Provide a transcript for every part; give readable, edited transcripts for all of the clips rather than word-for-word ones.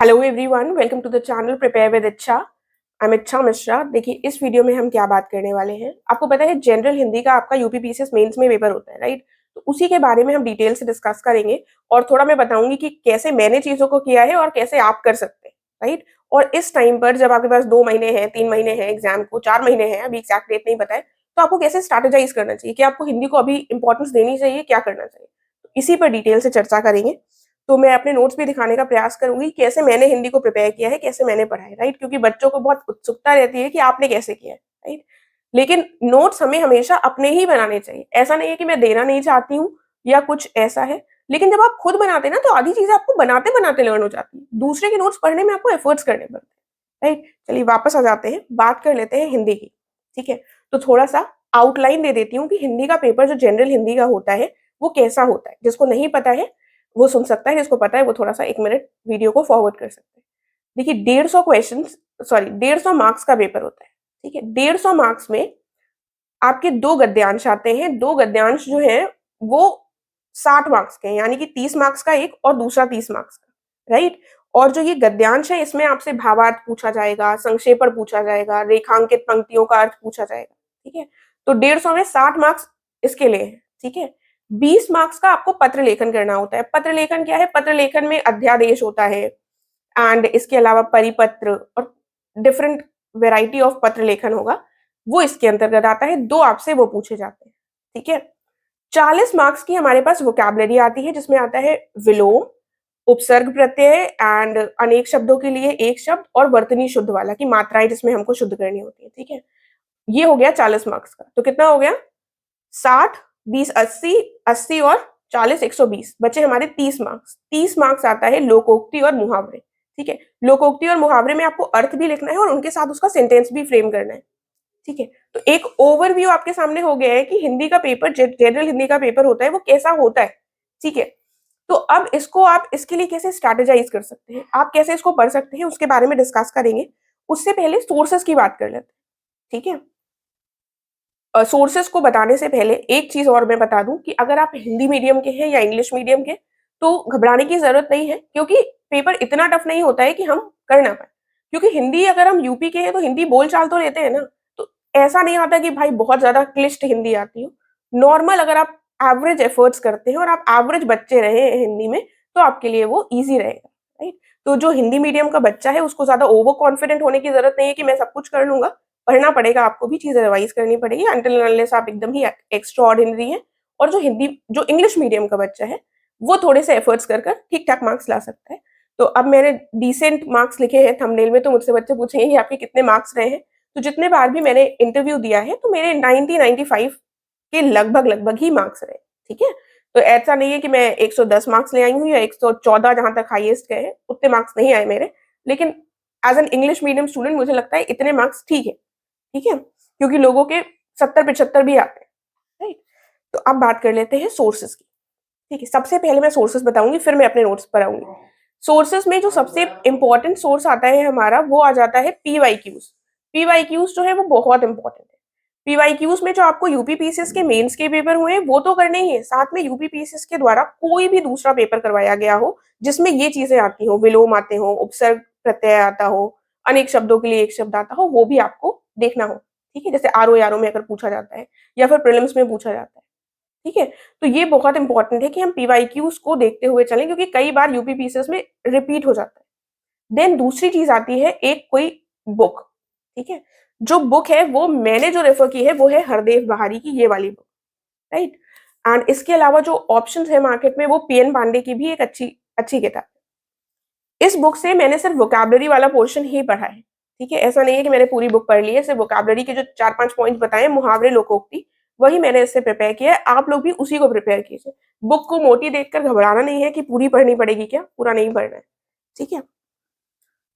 Hello everyone, welcome to the channel prepare with Ichha. I M इच्छा मिश्रा। देखिए, इस video में हम क्या बात करने वाले हैं। आपको पता है जनरल हिंदी का आपका यूपीपीसीएस मेंस में पेपर होता है, राइट? तो उसी के बारे में हम डिटेल से डिस्कस करेंगे और थोड़ा मैं बताऊंगी कि कैसे मैंने चीज़ों को किया है और कैसे आप कर सकते हैं, राइट? और इस टाइम पर जब आपके पास 2 महीने हैं, 3 महीने हैं एग्जाम को, 4 महीने हैं, अभी एग्जैक्ट डेट नहीं पता है, तो आपको कैसे स्ट्रैटेजाइज करना चाहिए कि आपको हिंदी को अभी इंपॉर्टेंस देनी चाहिए, क्या करना चाहिए। तो इसी पर डिटेल से चर्चा करेंगे। तो मैं अपने नोट्स भी दिखाने का प्रयास करूंगी कैसे मैंने हिंदी को प्रिपेयर किया है, कैसे मैंने पढ़ा है, राइट? क्योंकि बच्चों को बहुत उत्सुकता रहती है कि आपने कैसे किया है, राइट? लेकिन नोट्स हमें हमेशा अपने ही बनाने चाहिए। ऐसा नहीं है कि मैं देना नहीं चाहती हूँ या कुछ ऐसा है, लेकिन जब आप खुद बनाते हैं ना तो आधी चीजें आपको बनाते बनाते लर्न हो जाती है। दूसरे के नोट्स पढ़ने में आपको एफर्ट्स करने पड़ते हैं, राइट? चलिए वापस आ जाते हैं, बात कर लेते हैं हिंदी की। ठीक है, तो थोड़ा सा आउटलाइन दे देती हूँ कि हिंदी का पेपर जो जनरल हिंदी का होता है वो कैसा होता है। जिसको नहीं पता है वो सुन सकता है, जिसको पता है वो थोड़ा सा 1 मिनट वीडियो को फॉरवर्ड कर सकते हैं। देखिए, 150 क्वेश्चन, सॉरी 150 मार्क्स का पेपर होता है। ठीक है, 150 मार्क्स में आपके 2 गद्यांश आते हैं। 2 गद्यांश जो है वो 60 मार्क्स के हैं, यानी कि 30 मार्क्स का एक और दूसरा 30 मार्क्स का, राइट? और जो ये गद्यांश है इसमें आपसे भावार्थ पूछा जाएगा, संक्षेपण पूछा जाएगा, रेखांकित पंक्तियों का अर्थ पूछा जाएगा। ठीक है, तो 150 में 60 मार्क्स इसके लिए है। ठीक है, 20 मार्क्स का आपको पत्र लेखन करना होता है। पत्र लेखन क्या है? पत्र लेखन में अध्यादेश होता है एंड इसके अलावा परिपत्र और डिफरेंट वेराइटी ऑफ पत्र लेखन होगा, वो इसके अंतर्गत आता है। 2 आपसे वो पूछे जाते हैं। ठीक है, 40 मार्क्स की हमारे पास वोकैबुलरी आती है, जिसमें आता है विलोम, उपसर्ग प्रत्यय एंड अनेक शब्दों के लिए एक शब्द और वर्तनी शुद्ध वाला की मात्राएं जिसमें हमको शुद्ध करनी होती है। ठीक है, ये हो गया 40 मार्क्स का। तो कितना हो गया? 60, 20, 80, 80 और 40, 120, बचे हमारे 30 मार्क्स। 30 मार्क्स आता है लोकोक्ति और मुहावरे। ठीक है, लोकोक्ति और मुहावरे में आपको अर्थ भी लिखना है और उनके साथ उसका सेंटेंस भी फ्रेम करना है। ठीक है, तो एक ओवरव्यू आपके सामने हो गया है कि हिंदी का पेपर, जनरल हिंदी का पेपर होता है वो कैसा होता है। ठीक है, तो अब इसको आप इसके लिए कैसे स्ट्रैटेजाइज कर सकते हैं, आप कैसे इसको पढ़ सकते हैं, उसके बारे में डिस्कस करेंगे। उससे पहले सोर्सेस की बात कर लेते हैं। ठीक है, सोर्सेस को बताने से पहले एक चीज और मैं बता दूं कि अगर आप हिंदी मीडियम के हैं या इंग्लिश मीडियम के, तो घबराने की जरूरत नहीं है, क्योंकि पेपर इतना टफ नहीं होता है कि हम कर ना पाए। क्योंकि हिंदी, अगर हम यूपी के हैं तो हिंदी बोलचाल तो लेते हैं ना, तो ऐसा नहीं आता कि भाई बहुत ज्यादा क्लिष्ट हिंदी आती हो। नॉर्मल अगर आप एवरेज एफर्ट्स करते हैं और आप एवरेज बच्चे रहे हैं हिंदी में, तो आपके लिए वो ईजी रहेगा, राइट? तो जो हिंदी मीडियम का बच्चा है उसको ज्यादा ओवर कॉन्फिडेंट होने की जरूरत नहीं है कि मैं सब कुछ कर लूंगा। पढ़ना पड़ेगा, आपको भी चीजें रिवाइज करनी पड़ेगी अनटिल अनलेस आप एकदम ही एक्स्ट्रा ऑर्डिनरी हैं। और जो इंग्लिश मीडियम का बच्चा है वो थोड़े से एफर्ट्स कर कर ठीक ठाक मार्क्स ला सकता है। तो अब मैंने डिसेंट मार्क्स लिखे हैं थंबनेल में, तो मुझसे बच्चे पूछेंगे कि आपके कितने मार्क्स रहे हैं। तो जितने बार भी मैंने इंटरव्यू दिया है तो मेरे 90-95 के लगभग लगभग ही मार्क्स रहे। ठीक है, तो ऐसा नहीं है कि मैं 110 मार्क्स ले आई हूँ या 114 जहां तक हाईएस्ट गए हैं, उतने मार्क्स नहीं आए मेरे। लेकिन as an English medium student मुझे लगता है इतने मार्क्स ठीक है। ठीक है, क्योंकि लोगों के 70-75 भी आते हैं, राइट? तो अब बात कर लेते हैं सोर्सेस की। ठीक है, सबसे पहले मैं सोर्सेस बताऊंगी, फिर मैं अपने नोट्स पर आऊंगी। सोर्सेस में जो सबसे इंपॉर्टेंट सोर्स आता है हमारा, वो आ जाता है पीवाईक्यूज। पीवाईक्यूज जो है वो बहुत इंपॉर्टेंट है। पीवाईक्यूज में जो आपको यूपीपीसीएस के मेंस के पेपर हुए वो तो करने ही है, साथ में यूपीपीसीएस के द्वारा कोई भी दूसरा पेपर करवाया गया हो जिसमें ये चीजें आती हो, विलोम आते हो, उपसर्ग प्रत्यय आता हो, अनेक शब्दों के लिए एक शब्द आता हो, वो भी आपको देखना हो। ठीक है, जैसे आरओ यारो में अगर पूछा जाता है या फिर प्रीलिम्स में पूछा जाता है। ठीक है, तो ये बहुत इंपॉर्टेंट है कि हम पीवाईक्यूज को देखते हुए चलें, क्योंकि कई बार यूपीपीसीएस में रिपीट हो जाता है। देन दूसरी चीज आती है एक कोई बुक। ठीक है, जो बुक है वो मैंने जो रेफर की है वो है हरदेव बहारी की ये वाली बुक, राइट? एंड इसके अलावा जो ऑप्शंस है मार्केट में, वो पीएन पांडे की भी एक अच्छी अच्छी किताब है। इस बुक से मैंने सिर्फ वोकैबुलरी वाला पोर्शन ही पढ़ा है। ठीक है, ऐसा नहीं है कि मैंने पूरी बुक पढ़ ली है, सिर्फ वोकैबुलरी के जो 4-5 पॉइंट्स बताए, मुहावरे लोकोक्ति, वही मैंने इससे प्रिपेयर किया है। आप लोग भी उसी को प्रिपेयर कीजिए। बुक को मोटी देखकर घबराना नहीं है कि पूरी पढ़नी पड़ेगी, क्या पूरा नहीं पढ़ना है। ठीक है,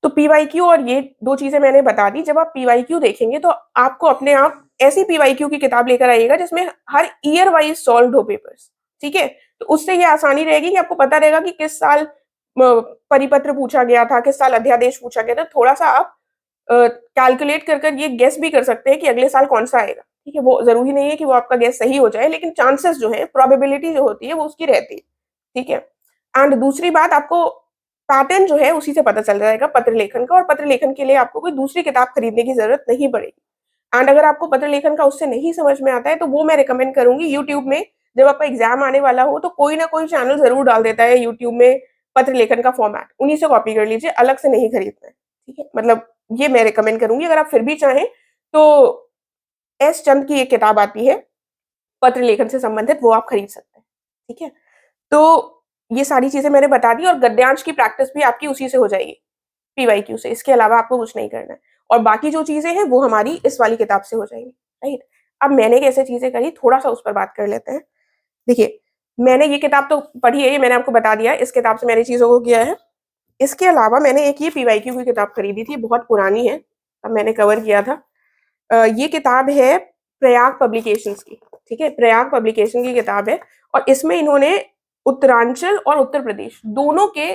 तो पीवाईक्यू और ये 2 चीजें मैंने बता दी। जब आप पीवाईक्यू देखेंगे तो आपको अपने आप ऐसी पीवाईक्यू की किताब लेकर आइएगा जिसमें हर ईयर वाइज सॉल्व्ड हो पेपर्स। ठीक है, तो उससे ये आसानी रहेगी कि आपको पता रहेगा कि किस साल परिपत्र पूछा गया था, किस साल अध्यादेश पूछा गया था। थोड़ा सा आप कैलकुलेट कर कर ये गेस भी कर सकते हैं कि अगले साल कौन सा आएगा। ठीक है, वो जरूरी नहीं है कि वो आपका गेस सही हो जाए, लेकिन चांसेस जो है, प्रोबेबिलिटी जो होती है वो उसकी रहती है। ठीक है, एंड दूसरी बात, आपको पैटर्न जो है उसी से पता चल जाएगा पत्र लेखन का, और पत्र लेखन के लिए आपको कोई दूसरी किताब खरीदने की जरूरत नहीं पड़ेगी। एंड अगर आपको पत्र लेखन का उससे नहीं समझ में आता है तो वो मैं रिकमेंड करूंगी, यूट्यूब में जब आपका एग्जाम आने वाला हो तो कोई ना कोई चैनल जरूर डाल देता है यूट्यूब में पत्र लेखन का फॉर्मेट, उन्हीं से कॉपी कर लीजिए, अलग से नहीं खरीदना है। ठीक है, मतलब ये मैं रिकमेंड करूंगी। अगर आप फिर भी चाहें तो एस चंद की एक किताब आती है पत्र लेखन से संबंधित, वो आप खरीद सकते हैं। ठीक है, तो ये सारी चीजें मैंने बता दी, और गद्यांश की प्रैक्टिस भी आपकी उसी से हो जाएगी, पीवाईक्यू से। इसके अलावा आपको कुछ नहीं करना है, और बाकी जो चीजें हैं वो हमारी इस वाली किताब से हो जाएंगी। राइट, अब मैंने कैसे चीजें करी, थोड़ा सा उस पर बात कर लेते हैं। देखिए, मैंने ये किताब तो पढ़ी है, ये मैंने आपको बता दिया, इस किताब से मैंने चीजों को किया है। इसके अलावा मैंने एक ये पीवाईक्यू की किताब खरीदी थी, बहुत पुरानी है, अब मैंने कवर किया था। ये किताब है प्रयाग पब्लिकेशंस की। ठीक है, प्रयाग पब्लिकेशन की किताब है, और इसमें इन्होंने उत्तरांचल और उत्तर प्रदेश दोनों के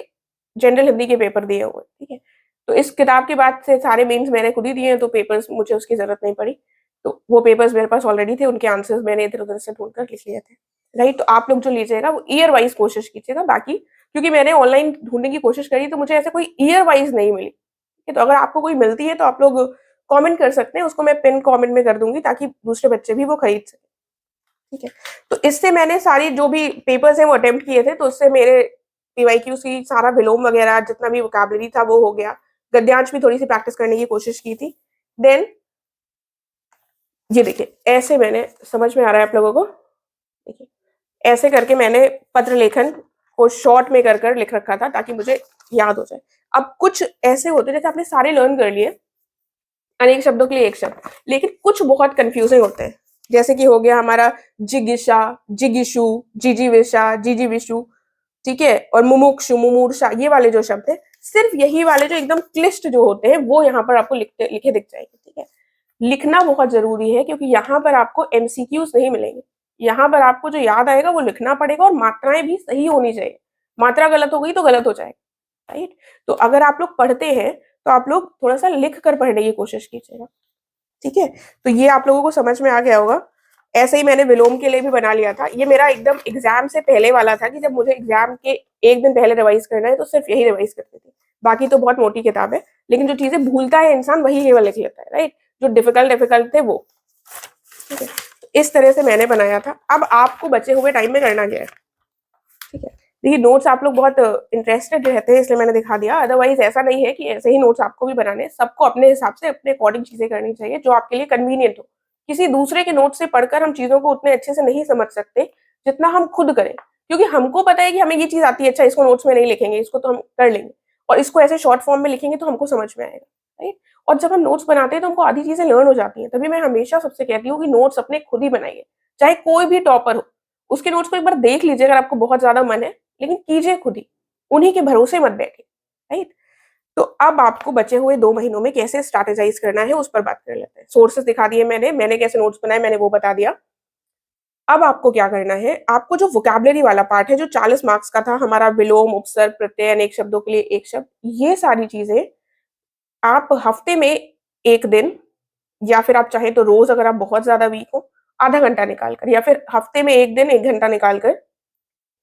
जनरल हिंदी के पेपर दिए हुए। ठीक है, तो इस किताब के बाद से सारे मेंस मैंने खुद ही दिए हैं, तो पेपर्स मुझे उसकी जरूरत नहीं पड़ी। तो वो पेपर्स मेरे पास ऑलरेडी थे, उनके आंसर्स मैंने इधर उधर से ढूंढकर लिख लिए थे। राइट, तो आप लोग जो लीजिएगा वो ईयर वाइज कोशिश कीजिएगा। बाकी क्योंकि मैंने ऑनलाइन ढूंढने की कोशिश करी तो मुझे ऐसे कोई ईयर वाइज नहीं मिली। ठीक है, तो अगर आपको कोई मिलती है तो आप लोग कमेंट कर सकते हैं, उसको मैं पिन कमेंट में कर दूंगी ताकि दूसरे बच्चे भी वो खरीद सकें। ठीक है, तो इससे मैंने सारी जो भी पेपर्स हैं वो अटेम्प्ट किए थे, तो उससे मेरे पीवाईक्यू की सारा विलोम वगैरह जितना भी वोकैबुलरी था वो हो गया। गद्यांश भी थोड़ी सी प्रैक्टिस करने की कोशिश की थी। देन ये देखिए, ऐसे मैंने, समझ में आ रहा है आप लोगों को, देखिए ऐसे करके मैंने पत्र लेखन को शॉर्ट में कर कर लिख रखा था ताकि मुझे याद हो जाए। अब कुछ ऐसे होते जैसे आपने सारे लर्न कर लिए अनेक शब्दों के लिए एक शब्द, लेकिन कुछ बहुत कंफ्यूजिंग होते हैं। जैसे कि हो गया हमारा जिगिशा, जिगिशु, जिजीविशा, जिजीविशु। ठीक है, और मुमुक्षु, मुमूर्षा, ये वाले जो शब्द है, सिर्फ यही वाले जो एकदम क्लिष्ट जो होते हैं वो यहाँ पर आपको लिखे दिख जाएंगे। ठीक है, लिखना बहुत जरूरी है क्योंकि यहाँ पर आपको एमसीक्यूज नहीं मिलेंगे। यहाँ पर आपको जो याद आएगा वो लिखना पड़ेगा, और मात्राएं भी सही होनी चाहिए। मात्रा गलत हो गई तो गलत हो जाएगा। राइट, तो अगर आप लोग पढ़ते हैं तो आप लोग थोड़ा सा लिख कर पढ़ने की कोशिश कीजिएगा। ठीक है, तो ये आप लोगों को समझ में आ गया होगा। ऐसे ही मैंने विलोम के लिए भी बना लिया था, ये मेरा एकदम एग्जाम से पहले वाला था कि जब मुझे एग्जाम के एक दिन पहले रिवाइज करना है तो सिर्फ यही रिवाइज करती थी। बाकी तो बहुत मोटी किताब है, लेकिन जो चीजें भूलता है इंसान वही केवल लिख लेता है। राइट, जो डिफिकल्ट डिफिकल्ट थे वो। ठीक है, इस तरह से मैंने बनाया था। अब आपको बचे हुए टाइम में करना क्या है। ठीक है, देखिए नोट्स आप लोग बहुत इंटरेस्टेड रहते हैं इसलिए मैंने दिखा दिया, अदरवाइज ऐसा नहीं है कि ऐसे ही नोट्स आपको भी बनाने हैं। सबको अपने हिसाब से अपने अकॉर्डिंग चीजें करनी चाहिए जो आपके लिए कन्वीनियंट हो। किसी दूसरे के नोट से पढ़कर हम चीजों को उतने अच्छे से नहीं समझ सकते जितना हम खुद करें, क्योंकि हमको पता है कि हमें ये चीज आती है, अच्छा इसको नोट्स में नहीं लिखेंगे, इसको तो हम कर लेंगे, और इसको ऐसे शॉर्ट फॉर्म में लिखेंगे तो हमको समझ में आएगा। राइट, और जब हम नोट्स बनाते हैं तो हमको आधी चीजें लर्न हो जाती हैं। तभी मैं हमेशा सबसे कहती हूँ कि नोट्स अपने खुद ही बनाइए, चाहे कोई भी टॉपर हो उसके नोट्स को एक बार देख लीजिए अगर आपको बहुत ज्यादा मन है, लेकिन कीजिए खुद ही, उन्हीं के भरोसे मत बैठिए। राइट, तो अब आपको बचे हुए 2 महीनों में कैसे स्ट्रैटेजाइज करना है उस पर बात कर लेते हैं। सोर्सेस दिखा दिए मैंने कैसे नोट्स बनाए मैंने वो बता दिया। अब आपको क्या करना है, आपको जो वोकैबुलरी वाला पार्ट है जो 40 मार्क्स का था, हमारा विलोम, उपसर्ग, प्रत्यय, अनेक शब्दों के लिए एक शब्द, ये सारी चीजें आप हफ्ते में 1 दिन, या फिर आप चाहें तो रोज, अगर आप बहुत ज्यादा वीक हो, आधा घंटा निकाल कर, या फिर हफ्ते में 1 दिन 1 घंटा निकाल कर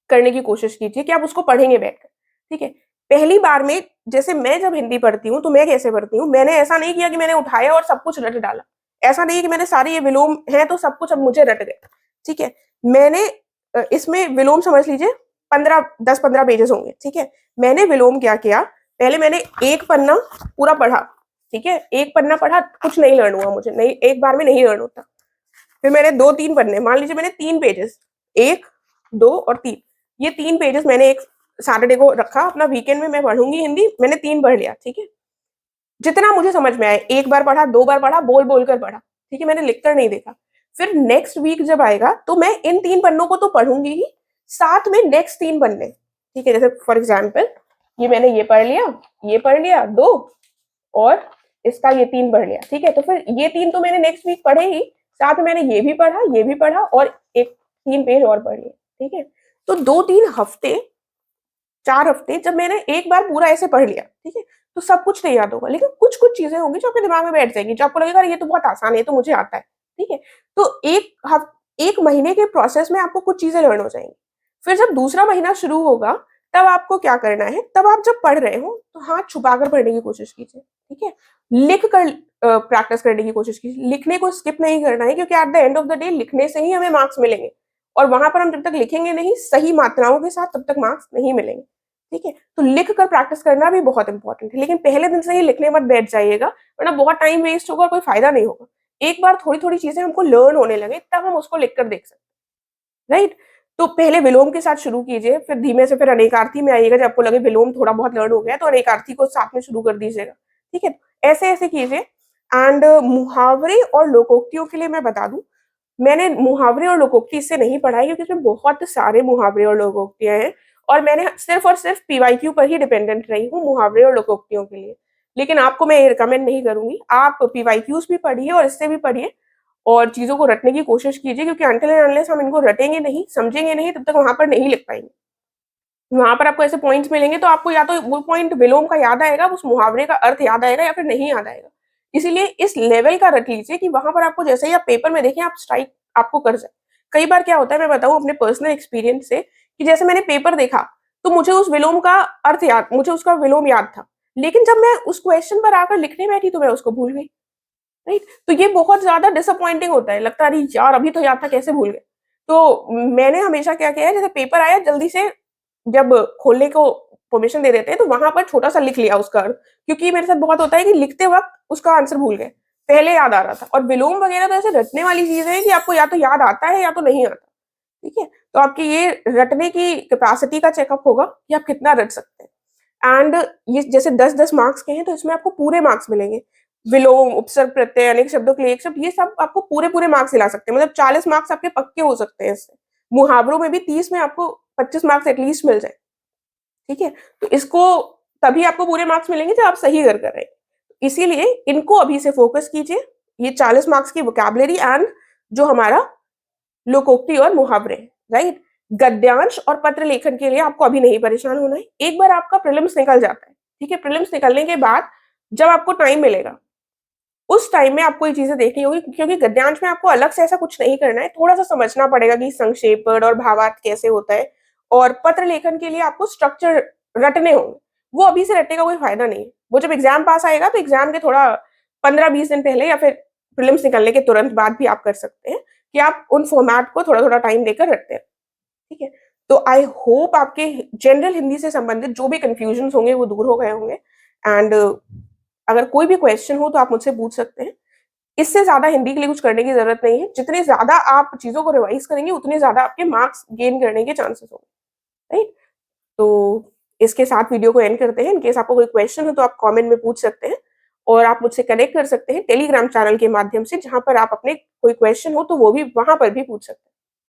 करने की कोशिश कीजिए कि आप उसको पढ़ेंगे बैठकर। ठीक है, पहली बार में जैसे मैं जब हिंदी पढ़ती हूँ तो मैं कैसे पढ़ती हूँ, मैंने ऐसा नहीं किया कि मैंने उठाया और सब कुछ रट डाला। ऐसा नहीं है कि मैंने सारे ये विलोम है तो सब कुछ अब मुझे रट गए। ठीक है, मैंने इसमें विलोम समझ लीजिए 10-15 पेजेस होंगे। ठीक है, मैंने विलोम क्या किया, पहले मैंने एक पन्ना पूरा पढ़ा। ठीक है, एक पन्ना पढ़ा, कुछ नहीं लर्न हुआ मुझे, नहीं एक बार में नहीं लर्न होता। फिर मैंने 2-3 पन्ने, मान लीजिए मैंने 3 पेजेस, 1, 2 और 3, ये 3 पेजेस मैंने एक सैटरडे को रखा, अपना वीकेंड में मैं पढ़ूंगी हिंदी, मैंने 3 पढ़ लिया। ठीक है, जितना मुझे समझ में आए, एक बार पढ़ा, 2 बार पढ़ा, बोल बोल कर पढ़ा। ठीक है, मैंने लिखकर नहीं देखा। फिर नेक्स्ट वीक जब आएगा तो मैं इन 3 पन्नों को तो पढ़ूंगी ही, साथ में नेक्स्ट 3 पन्ने। ठीक है, जैसे फॉर एग्जाम्पल ये मैंने ये पढ़ लिया, ये पढ़ लिया 2, और इसका ये 3 पढ़ लिया। ठीक है, तो फिर ये 3 तो मैंने नेक्स्ट वीक पढ़े ही, साथ में मैंने ये भी पढ़ा, ये भी पढ़ा, और एक 3 पेज और पढ़ लिए। ठीक है, तो 2-3 हफ्ते, 4 हफ्ते जब मैंने एक बार पूरा ऐसे पढ़ लिया, ठीक है, तो सब कुछ नहीं याद होगा, लेकिन कुछ कुछ चीजें होंगी जो आपके दिमाग में बैठ जाएंगी, जो आपको लगेगा ये तो बहुत आसान है, ये तो मुझे आता है। ठीक है, तो एक महीने के प्रोसेस में आपको कुछ चीजें लर्न हो जाएंगी। फिर जब दूसरा महीना शुरू होगा तब आपको क्या करना है, तब आप जब पढ़ रहे हो तो हाथ छुपाकर पढ़ने की कोशिश कीजिए, ठीक है? लिख कर प्रैक्टिस करने की कोशिश कीजिए। लिखने को स्किप नहीं करना है क्योंकि at the end of the day लिखने से ही हमें मार्क्स मिलेंगे और वहाँ पर हम जब तक लिखेंगे नहीं सही मात्राओं के साथ तब तक मार्क्स नहीं मिलेंगे, ठीक है? तो लिख कर प्रैक्टिस करना भी बहुत इंपॉर्टेंट है, लेकिन पहले दिन से ही लिखने मत बैठ जाइएगा वरना बहुत टाइम वेस्ट होगा और कोई फायदा नहीं होगा। एक बार थोड़ी-थोड़ी चीज़ें हमको लर्न होने लगे तब हम उसको लिख कर देख सकते हैं। राइट? तो पहले विलोम के साथ शुरू कीजिए, फिर धीमे से फिर अनेकार्थी में आइएगा, जब आपको लगे विलोम थोड़ा बहुत लर्न हो गया है, तो अनेकार्थी को साथ में शुरू कर दीजिएगा, ठीक है? ऐसे-ऐसे कीजिए एंड मुहावरे और लोकोक्तियों के लिए मैं बता दूँ, मैंने मुहावरे और लोकोक्ति इससे नहीं पढ़ा है क्योंकि इसमें बहुत सारे मुहावरे और लोकोक्तियाँ हैं और मैंने सिर्फ़ और सिर्फ़ पीवाईक्यू पर ही डिपेंडेंट रही हूँ मुहावरे और लोकोक्तियों के लिए। लेकिन आपको मैं ये रिकमेंड नहीं करूँगी, आप पीवाईक्यूज़ भी पढ़िए और इससे भी पढ़िए और चीज़ों को रटने की कोशिश कीजिए क्योंकि अनटिल एंड अनलेस हम इनको रटेंगे नहीं, समझेंगे नहीं, तब तक वहाँ पर नहीं लिख पाएँगे। वहाँ पर आपको ऐसे पॉइंट्स मिलेंगे तो आपको या तो वो पॉइंट विलोम का याद आएगा, उस मुहावरे का अर्थ याद आएगा या फिर नहीं याद आएगा। इसीलिए इस लेवल का रट लीजिए कि वहाँ पर आपको जैसे ही आप पेपर में देखें आप स्ट्राइक आपको कर जाए। कई बार क्या होता है मैं बताऊँ अपने पर्सनल एक्सपीरियंस से कि जैसे मैंने पेपर देखा, तो मुझे उस विलोम का अर्थ याद मुझे उसका विलोम याद था। लेकिन जब मैं उस क्वेश्चन पर आकर लिखने बैठी तो मैं उसको भूल गई। राइट? तो ये बहुत ज़्यादा डिसअपॉइंटिंग होता है, लगता है अरे यार! अभी तो याद था कैसे भूल गए? तो मैंने हमेशा क्या किया है जैसे पेपर आया जल्दी से जब खोलने को परमिशन दे देते हैं तो वहाँ पर छोटा-सा लिख लिया उसका अर्थ, क्योंकि मेरे साथ बहुत होता है कि लिखते वक़्त उसका आंसर भूल गए, पहले याद आ रहा था और विलोम वगैरह तो ऐसे रटने वाली चीज़ है कि आपको या तो याद आता है या तो नहीं आता, ठीक है? तो आपकी ये रटने की कैपेसिटी का चेकअप होगा कि आप कितना रट सकते हैं। एंड ये जैसे 10-10 मार्क्स के हैं तो इसमें आपको पूरे मार्क्स मिलेंगे। विलोम, उपसर्ग, प्रत्यय, अनेक शब्दों के लिए एक शब्द ये सब आपको पूरे-पूरे मार्क्स दिला सकते हैं। मतलब 40 मार्क्स आपके पक्के हो सकते हैं इससे। मुहावरों में भी 30 में आपको 25 मार्क्स एटलीस्ट मिल जाए, ठीक है? तो इसको तभी आपको पूरे मार्क्स मिलेंगे जब आप सही कर रहे हैं। इसीलिए इनको अभी से फोकस कीजिए। ये 40 मार्क्स की वोकैब्युलरी एंड जो हमारा लोकोक्ति और मुहावरे, राइट? गद्यांश और पत्र लेखन के लिए आपको अभी नहीं परेशान होना है। एक बार आपका प्रीलिम्स निकल जाता है, ठीक है? प्रीलिम्स निकलने के बाद जब आपको टाइम मिलेगा, उस टाइम में आपको ये चीज़ें देखनी होगी क्योंकि गद्यांश में आपको अलग से ऐसा कुछ नहीं करना है, थोड़ा-सा समझना पड़ेगा कि संक्षेपण और भावार्थ कैसे होता है और पत्र लेखन के लिए आपको स्ट्रक्चर रटने होंगे। वो अभी से रटने का कोई फ़ायदा नहीं है। वो जब एग्ज़ाम पास आएगा तो एग्ज़ाम के थोड़ा 15-20 दिन पहले या फिर प्रीलिम्स निकलने के तुरंत बाद भी आप कर सकते हैं कि आप उन फॉर्मेट को थोड़ा-थोड़ा टाइम देकर रटते हैं, ठीक है? तो आई होप आपके जनरल हिंदी से संबंधित जो भी कन्फ्यूजन्स होंगे वो दूर हो गए होंगे एंड अगर कोई भी क्वेश्चन हो तो आप मुझसे पूछ सकते हैं। इससे ज़्यादा हिंदी के लिए कुछ करने की ज़रूरत नहीं है। जितने ज़्यादा आप चीज़ों को रिवाइज़ करेंगे, उतने ज़्यादा आपके मार्क्स गेन करने के चांसेस होंगे, राइट? तो इसके साथ वीडियो को एंड करते हैं। इन केस आपको कोई क्वेश्चन हो तो आप कमेंट में पूछ सकते हैं और आप मुझसे कनेक्ट कर सकते हैं टेलीग्राम चैनल के माध्यम से, जहाँ पर आप अपने कोई क्वेश्चन हो तो वो भी वहाँ पर भी पूछ सकते हैं।